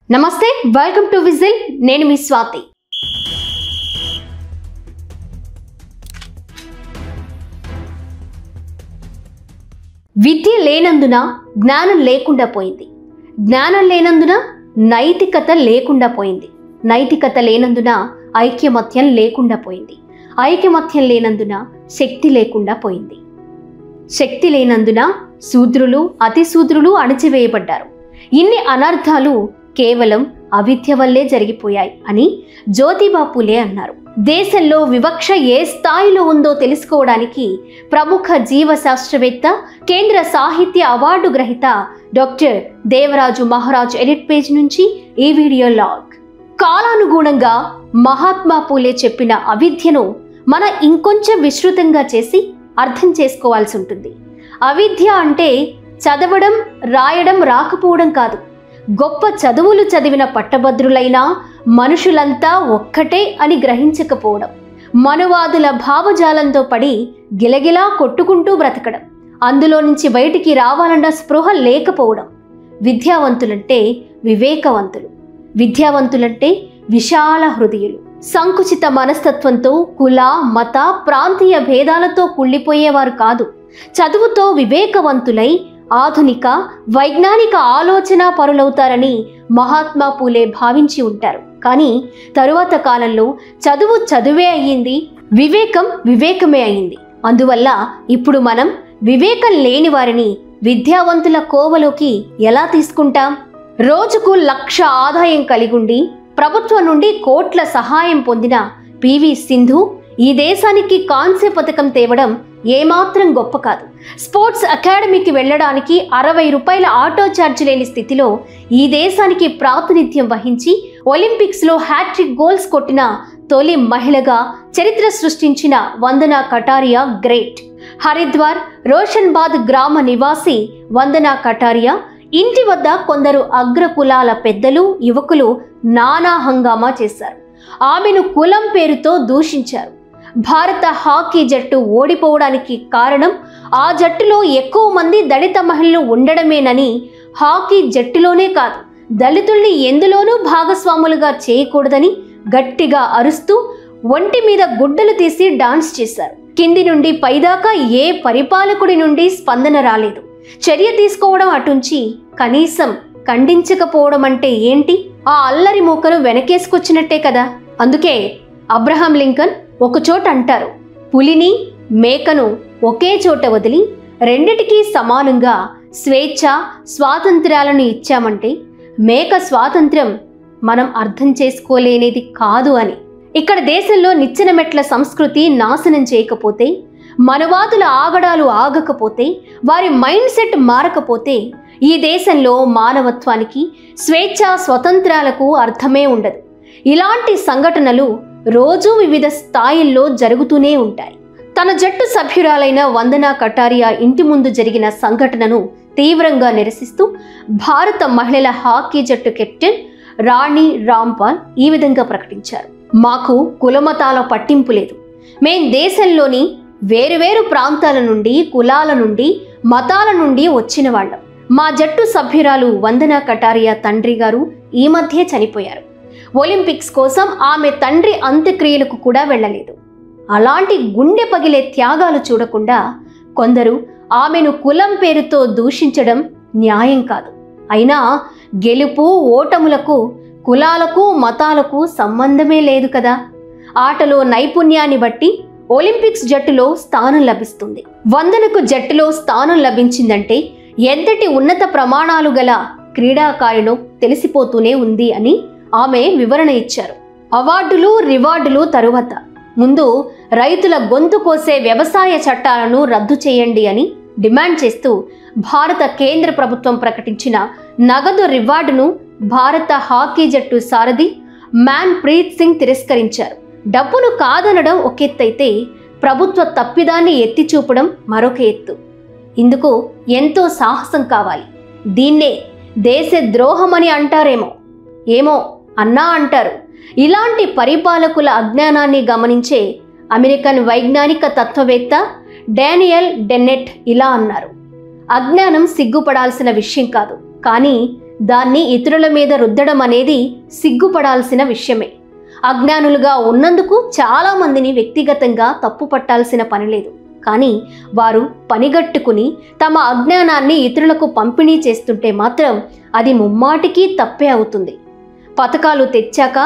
నమస్తే, welcome to whistle. నేను మీ స్వాతి. విద్య లేనందున జ్ఞానం లేకుండా పోయింది. జ్ఞానం లేనందున నైతికత లేకుండా పోయింది. నైతికత లేనందున ఐక్యమత్యం లేకుండా పోయింది. ఐక్యమత్యం లేనందున శక్తి లేకుండా పోయింది. శక్తి లేనందున శూద్రులు, అతి శూద్రులు అణచివేయబడ్డారు. ఇన్ని అనర్థాలు కేవలం అవిద్య వల్లే జరిగిపోయాయి అని జ్యోతిబా పూలే అన్నారు. దేశంలో వివక్ష ఏ స్థాయిలో ఉందో తెలుసుకోవడానికి ప్రముఖ జీవశాస్త్రవేత్త, కేంద్ర సాహిత్య అవార్డు గ్రహీత doctor Devaraju Maharaj edit page నుంచి ఈ వీడియో లాగ్. కాలానుగుణంగా మహాత్మా పూలే చెప్పిన అవిద్యను మనం ఇంకొంచెం విస్తృతంగా చేసి అర్థం చేసుకోవాల్సి ఉంటుంది. అవిద్య అంటే చదవడం, రాయడం రాకపోవడం కాదు. గొప్ప చదువులు చదివిన పట్టభద్రులైన మనుషులంతా ఒక్కటే అని గ్రహించకపోవడం, మనువాదుల భావజాలంతో పడి గిలగిలా కొట్టుకుంటూ బ్రతకడం, అందులో నుంచి బయటికి రావాలన్న స్పృహ లేకపోవడం. విద్యావంతులంటే వివేకవంతులు, విద్యావంతులంటే విశాల హృదయులు. సంకుచిత మనస్తత్వంతో కుల, మత, ప్రాంతీయ భేదాలతో కుళ్ళిపోయేవారు కాదు. చదువుతో వివేకవంతులై ఆధునిక వైజ్ఞానిక ఆలోచన పరులవుతారని మహాత్మా పూలే భావించి ఉంటారు. కానీ తరువాత కాలంలో చదువు చదువే అయ్యింది, వివేకం వివేకమే అయ్యింది. అందువల్ల ఇప్పుడు మనం వివేకం లేని వారిని విద్యావంతుల కోవలోకి ఎలా తీసుకుంటాం? రోజుకు 1,00,000 ఆదాయం కలిగుండి ప్రభుత్వం నుండి కోట్ల సహాయం పొందిన పివి సింధు ఈ దేశానికి కాంస్య పథకం తేవడం ఏమాత్రం గొప్ప కాదు. స్పోర్ట్స్ అకాడమీకి వెళ్ళడానికి 60 రూపాయల ఆటో ఛార్జ్ లేని స్థితిలో ఈ దేశానికి ప్రాతినిధ్యం వహించి ఒలింపిక్స్లో హ్యాట్రిక్ గోల్స్ కొట్టిన తొలి మహిళగా చరిత్ర సృష్టించిన వందనా కటారియా గ్రేట్. హరిద్వార్, రోషన్బాద్ గ్రామ నివాసి వందనా కటారియా ఇంటి వద్ద కొందరు అగ్రకులాల పెద్దలు, యువకులు నానా హంగామా చేశారు. ఆమెను కులం పేరుతో దూషించారు. భారత హాకీ జట్టు ఓడిపోవడానికి కారణం ఆ జట్టులో ఎక్కువ మంది దళిత మహిళలు ఉండడమేనని, హాకీ జట్టులోనే కాదు దళితుల్ని ఎందులోనూ భాగస్వాములుగా చేయకూడదని గట్టిగా అరుస్తూ ఒంటి మీద గుడ్డలు తీసి డాన్స్ చేశారు. కింది నుండి పైదాకా ఏ పరిపాలకుడి నుండి స్పందన రాలేదు. చర్య తీసుకోవడం అటుంచి కనీసం ఖండించకపోవడం అంటే ఏంటి? ఆ అల్లరి మూకను వెనకేసుకొచ్చినట్టే కదా. అందుకే అబ్రహాం లింకన్ ఒకచోట అంటారు, పులిని, మేకను ఒకే చోట వదిలి రెండిటికీ సమానంగా స్వేచ్ఛ, స్వాతంత్ర్యాలను ఇచ్చామంటే మేక స్వాతంత్ర్యం మనం అర్థం చేసుకోలేనిది కాదు అని. ఇక్కడ దేశంలో నిచ్చెన మెట్ల సంస్కృతి నాశనం చేయకపోతే, మనువాదుల ఆగడాలు ఆగకపోతే, వారి మైండ్ సెట్ మారకపోతే ఈ దేశంలో మానవత్వానికి, స్వేచ్ఛ, స్వతంత్రాలకు అర్థమే ఉండదు. ఇలాంటి సంఘటనలు రోజూ వివిధ స్థాయిల్లో జరుగుతూనే ఉంటాయి. తన జట్టు సభ్యురాలైన వందనా కటారియా ఇంటి ముందు జరిగిన సంఘటనను తీవ్రంగా నిరసిస్తూ భారత మహిళల హాకీ జట్టు కెప్టెన్ రాణి రాంపాల్ ఈ విధంగా ప్రకటించారు, మాకు కులమతాల పట్టింపు లేదు. మేం దేశంలోని వేరువేరు ప్రాంతాల నుండి, కులాల నుండి, మతాల నుండి వచ్చిన వాళ్ళం. మా జట్టు సభ్యురాలు వందనా కటారియా తండ్రి గారు ఈ మధ్య చనిపోయారు. ఒలింపిక్స్ కోసం ఆమె తండ్రి అంత్యక్రియలకు కూడా వెళ్ళలేదు. అలాంటి గుండె పగిలే త్యాగాలు చూడకుండా కొందరు ఆమెను కులం పేరుతో దూషించడం న్యాయం కాదు. అయినా గెలుపు ఓటములకు కులాలకు, మతాలకు సంబంధమే లేదు కదా. ఆటలో నైపుణ్యాన్ని బట్టి ఒలింపిక్స్ జట్టులో స్థానం లభిస్తుంది. వందనకు జట్టులో స్థానం లభించిందంటే ఎంతటి ఉన్నత ప్రమాణాలు గల క్రీడాకారునో తెలిసిపోతూనే ఉంది అని ఆమె వివరణ ఇచ్చారు. అవార్డులు, రివార్డులు తరువాత, ముందు రైతుల గొంతు కోసే వ్యవసాయ చట్టాలను రద్దు చేయండి అని డిమాండ్ చేస్తూ భారత కేంద్ర ప్రభుత్వం ప్రకటించిన నగదు రివార్డును భారత హాకీ జట్టు సారథి మ్యాన్ ప్రీత్ సింగ్ తిరస్కరించారు. డబ్బును కాదనడం ఒక ఎత్తైతే ప్రభుత్వ తప్పిదాన్ని ఎత్తి చూపడం మరొక ఎత్తు. ఇందుకు ఎంతో సాహసం కావాలి. దీన్నే దేశ ద్రోహమని అంటారేమో, ఏమో అన్నా అంటారు. ఇలాంటి పరిపాలకుల అజ్ఞానాన్ని గమనించే అమెరికన్ వైజ్ఞానిక తత్వవేత్త డానియల్ డెన్నెట్ ఇలా అన్నారు, అజ్ఞానం సిగ్గుపడాల్సిన విషయం కాదు, కానీ దాన్ని ఇతరుల మీద రుద్దడం అనేది సిగ్గుపడాల్సిన విషయమే. అజ్ఞానులుగా ఉన్నందుకు చాలామందిని వ్యక్తిగతంగా తప్పు పట్టాల్సిన పని లేదు. కానీ వారు పనిగట్టుకుని తమ అజ్ఞానాన్ని ఇతరులకు పంపిణీ చేస్తుంటే మాత్రం అది ముమ్మాటికి తప్పే అవుతుంది. పథకాలు తెచ్చాక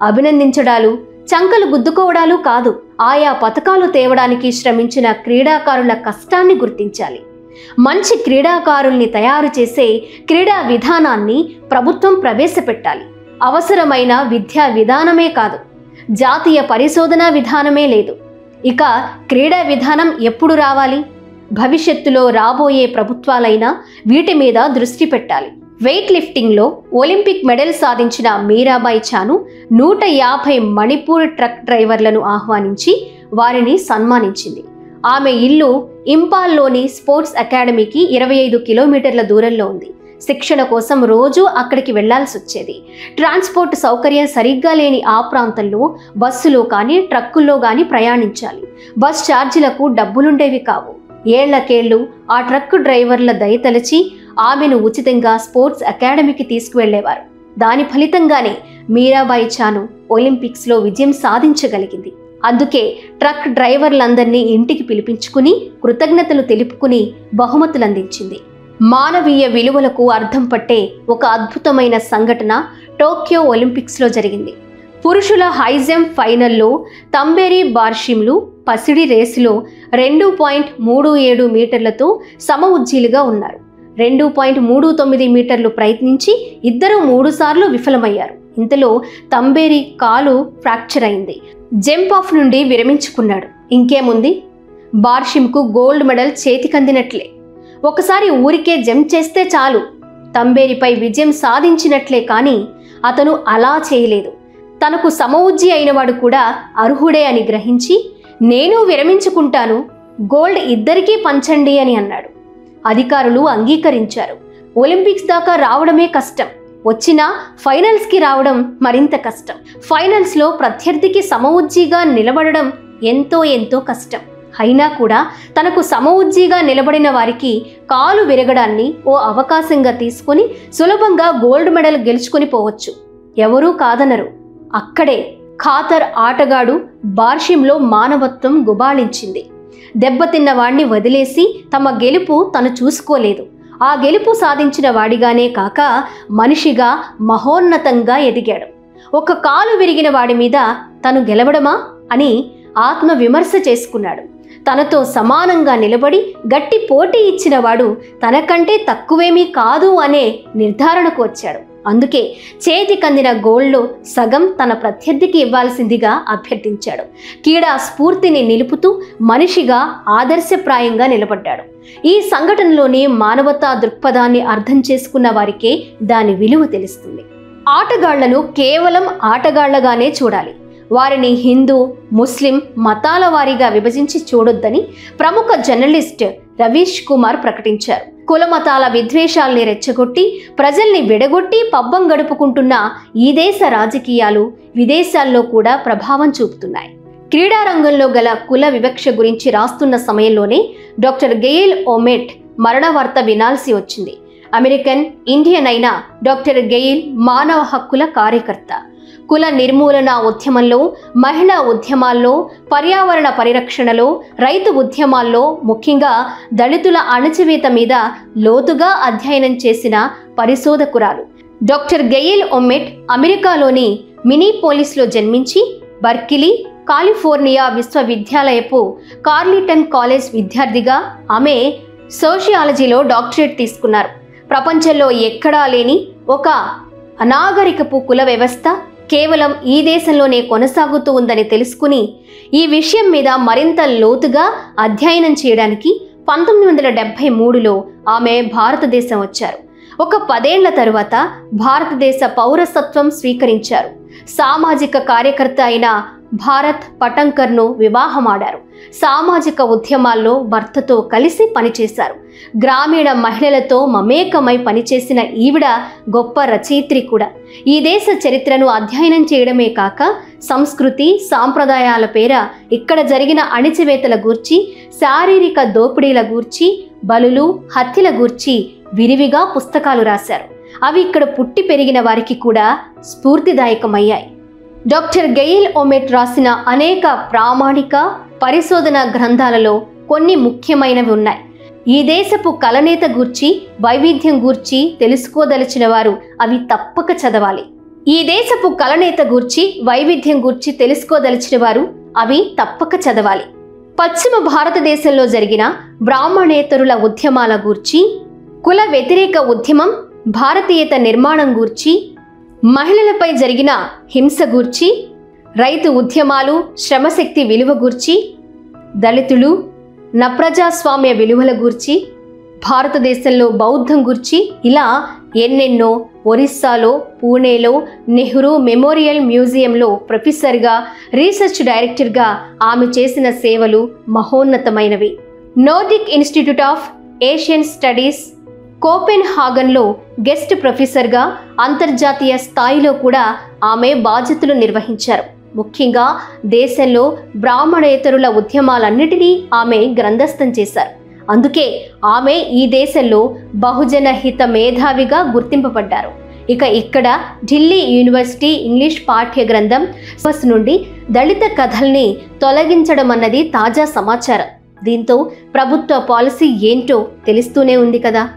అభినందించడాలు, చంకలు గుద్దుకోవడాలు కాదు, ఆయా పథకాలు తేవడానికి శ్రమించిన క్రీడాకారుల కష్టాన్ని గుర్తించాలి. మంచి క్రీడాకారుల్ని తయారు చేసే క్రీడా విధానాన్ని ప్రభుత్వం ప్రవేశపెట్టాలి. అవసరమైన విద్యా విధానమే కాదు, జాతీయ పరిశోధనా విధానమే లేదు. ఇక క్రీడా విధానం ఎప్పుడు రావాలి? భవిష్యత్తులో రాబోయే ప్రభుత్వాలైనా వీటి మీద దృష్టి పెట్టాలి. వెయిట్ లిఫ్టింగ్లో ఒలింపిక్ మెడల్ సాధించిన మీరాబాయి చాను 150 మణిపూర్ ట్రక్ డ్రైవర్లను ఆహ్వానించి వారిని సన్మానించింది. ఆమె ఇల్లు ఇంపాల్లోని స్పోర్ట్స్ అకాడమీకి 25 కిలోమీటర్ల దూరంలో ఉంది. శిక్షణ కోసం రోజూ అక్కడికి వెళ్లాల్సి వచ్చేది. ట్రాన్స్పోర్ట్ సౌకర్యం సరిగ్గా లేని ఆ ప్రాంతంలో బస్సులో కానీ ట్రక్కుల్లో కానీ ప్రయాణించాలి. బస్ ఛార్జీలకు డబ్బులుండేవి కావు. ఏళ్లకేళ్లు ఆ ట్రక్ డ్రైవర్ల దయతలచి ఆమెను ఉచితంగా స్పోర్ట్స్ అకాడమీకి తీసుకువెళ్లేవారు. దాని ఫలితంగానే మీరాబాయి చాను ఒలింపిక్స్లో విజయం సాధించగలిగింది. అందుకే ట్రక్ డ్రైవర్లందరినీ ఇంటికి పిలిపించుకుని కృతజ్ఞతలు తెలుపుకుని బహుమతులు అందించింది. మానవీయ విలువలకు అర్థం పట్టే ఒక అద్భుతమైన సంఘటన టోక్యో ఒలింపిక్స్లో జరిగింది. పురుషుల హైజంప్ ఫైనల్లో తంబేరి బార్షిమ్లు పసిడి రేసులో 2.37 మీటర్లతో సమ ఉజ్జీలుగా ఉన్నారు. 2.39 మీటర్లు ప్రయత్నించి ఇద్దరు 3 సార్లు విఫలమయ్యారు. ఇంతలో తంబేరి కాలు ఫ్రాక్చర్ అయింది. జంప్ ఆఫ్ నుండి విరమించుకున్నాడు. ఇంకేముంది, బార్షిమ్కు గోల్డ్ మెడల్ చేతికందినట్లే. ఒకసారి ఊరికే జంప్ చేస్తే చాలు, తంబేరిపై విజయం సాధించినట్లే. కానీ అతను అలా చేయలేదు. తనకు సమవుజ్జి అయినవాడు కూడా అర్హుడే అని గ్రహించి, నేను విరమించుకుంటాను, గోల్డ్ ఇద్దరికీ పంచండి అని అన్నాడు. అధికారులు అంగీకరించారు. ఒలింపిక్స్ దాకా రావడమే కష్టం, వచ్చినా ఫైనల్స్కి రావడం మరింత కష్టం. ఫైనల్స్లో ప్రత్యర్థికి సమవుజ్జిగా నిలబడడం ఎంతో కష్టం. అయినా కూడా తనకు సమవుజ్జిగా నిలబడిన వారికి కాలు విరగడాన్ని ఓ అవకాశంగా తీసుకొని సులభంగా గోల్డ్ మెడల్ గెలుచుకొని పోవచ్చు. ఎవరూ కాదనరు. అక్కడే ఖాతర్ ఆటగాడు బార్షిమ్లో మానవత్వం గుబాళించింది. దెబ్బతిన్న వాణ్ణి వదిలేసి తమ గెలుపు తను చూసుకోలేదు. ఆ గెలుపు సాధించిన వాడిగానే కాక మనిషిగా మహోన్నతంగా ఎదిగాడు. ఒక కాలు విరిగిన వాడి మీద తను గెలవడమా అని ఆత్మవిమర్శ చేసుకున్నాడు. తనతో సమానంగా నిలబడి గట్టి పోటీ ఇచ్చిన వాడు తనకంటే తక్కువేమీ కాదు అనే నిర్ధారణకు వచ్చాడు. అందుకే చేతికందిన గోల్డ్లో సగం తన ప్రత్యర్థికి ఇవ్వాల్సిందిగా అభ్యర్థించాడు. క్రీడా స్ఫూర్తిని నిలుపుతూ మనిషిగా ఆదర్శప్రాయంగా నిలబడ్డాడు. ఈ సంఘటనలోని మానవతా దృక్పథాన్ని అర్థం చేసుకున్న వారికే దాని విలువ తెలుస్తుంది. ఆటగాళ్లను కేవలం ఆటగాళ్లగానే చూడాలి. వారిని హిందూ, ముస్లిం మతాల వారీగా విభజించి చూడొద్దని ప్రముఖ జర్నలిస్ట్ రవీష్ కుమార్ ప్రకటించారు. కులమతాల విద్వేషాల్ని రెచ్చగొట్టి ప్రజల్ని విడగొట్టి పబ్బం గడుపుకుంటున్న ఈ దేశ రాజకీయాలు విదేశాల్లో కూడా ప్రభావం చూపుతున్నాయి. క్రీడారంగంలో గల కుల వివక్ష గురించి రాస్తున్న సమయంలోనే డాక్టర్ గెయిల్ ఓమెట్ మరణ వార్త వినాల్సి వచ్చింది. అమెరికన్ ఇండియన్ అయిన డాక్టర్ గెయిల్ మానవ హక్కుల కార్యకర్త. కుల నిర్మూలన ఉద్యమంలో, మహిళా ఉద్యమాల్లో, పర్యావరణ పరిరక్షణలో, రైతు ఉద్యమాల్లో, ముఖ్యంగా దళితుల అణచివేత మీద లోతుగా అధ్యయనం చేసిన పరిశోధకురాలు. డాక్టర్ గెయిల్ ఓమెట్ అమెరికాలోని మినీపోలిస్లో జన్మించి బర్కిలీ, కాలిఫోర్నియా విశ్వవిద్యాలయపు కార్లిటన్ కాలేజ్ విద్యార్థిగా ఆమె సోషియాలజీలో డాక్టరేట్ తీసుకున్నారు. ప్రపంచంలో ఎక్కడా లేని ఒక అనాగరికపు కుల వ్యవస్థ కేవలం ఈ దేశంలోనే కొనసాగుతూ ఉందని తెలుసుకుని ఈ విషయం మీద మరింత లోతుగా అధ్యయనం చేయడానికి 1973లో ఆమె భారతదేశం వచ్చారు. ఒక 10 ఏళ్ల తరువాత భారతదేశ పౌరసత్వం స్వీకరించారు. సామాజిక కార్యకర్త అయిన భారత్ పటంకర్ను వివాహమాడారు. సామాజిక ఉద్యమాల్లో భర్తతో కలిసి పనిచేశారు. గ్రామీణ మహిళలతో మమేకమై పనిచేసిన ఈవిడ గొప్ప రచయిత్రి కూడా. ఈ దేశ చరిత్రను అధ్యయనం చేయడమే కాక సంస్కృతి సాంప్రదాయాల పేర ఇక్కడ జరిగిన అణిచివేతల గూర్చి, శారీరక దోపిడీల గూర్చి, బలులు, హత్యల గూర్చి విరివిగా పుస్తకాలు రాశారు. అవి ఇక్కడ పుట్టి పెరిగిన వారికి కూడా స్ఫూర్తిదాయకమయ్యాయి. డాక్టర్ గెయిల్ ఓమెట్ రాసిన అనేక ప్రామాణిక పరిశోధన గ్రంథాలలో కొన్ని ముఖ్యమైనవి ఉన్నాయి. ఈ దేశపు కలనేత గూర్చి, వైవిధ్యం గూర్చి తెలుసుకోదలిచిన వారు అవి తప్పక చదవాలి. ఈ దేశపు కలనేత గూర్చి, వైవిధ్యం గూర్చి తెలుసుకోదలిచిన వారు అవి తప్పక చదవాలి. పశ్చిమ భారతదేశంలో జరిగిన బ్రాహ్మణేతరుల ఉద్యమాల గూర్చి, కుల వ్యతిరేక ఉద్యమం, భారతీయత నిర్మాణం గూర్చి, మహిళలపై జరిగిన హింస గూర్చి, రైతు ఉద్యమాలు, శ్రమశక్తి విలువ గూర్చి, దళితులు, నప్రజాస్వామ్య విలువల గూర్చి, భారతదేశంలో బౌద్ధం గూర్చి, ఇలా ఎన్నెన్నో. ఒరిస్సాలో పూణేలో నెహ్రూ మెమోరియల్ మ్యూజియంలో ప్రొఫెసర్గా, రీసెర్చ్ డైరెక్టర్గా ఆమె చేసిన సేవలు మహోన్నతమైనవి. Nordic Institute of Asian Studies కోపెన్హాగన్లో గెస్ట్ ప్రొఫెసర్గా అంతర్జాతీయ స్థాయిలో కూడా ఆమె బాధ్యతలు నిర్వహించారు. ముఖ్యంగా దేశంలో బ్రాహ్మణేతరుల ఉద్యమాలన్నిటినీ ఆమె గ్రంథస్థం చేశారు. అందుకే ఆమె ఈ దేశంలో బహుజన హిత మేధావిగా గుర్తింపబడ్డారు. ఇక్కడ ఢిల్లీ యూనివర్సిటీ ఇంగ్లీష్ పాఠ్య గ్రంథం నుండి దళిత కథల్ని తొలగించడం అన్నది తాజా సమాచారం. దీంతో ప్రభుత్వ పాలసీ ఏంటో తెలుస్తూనే ఉంది కదా.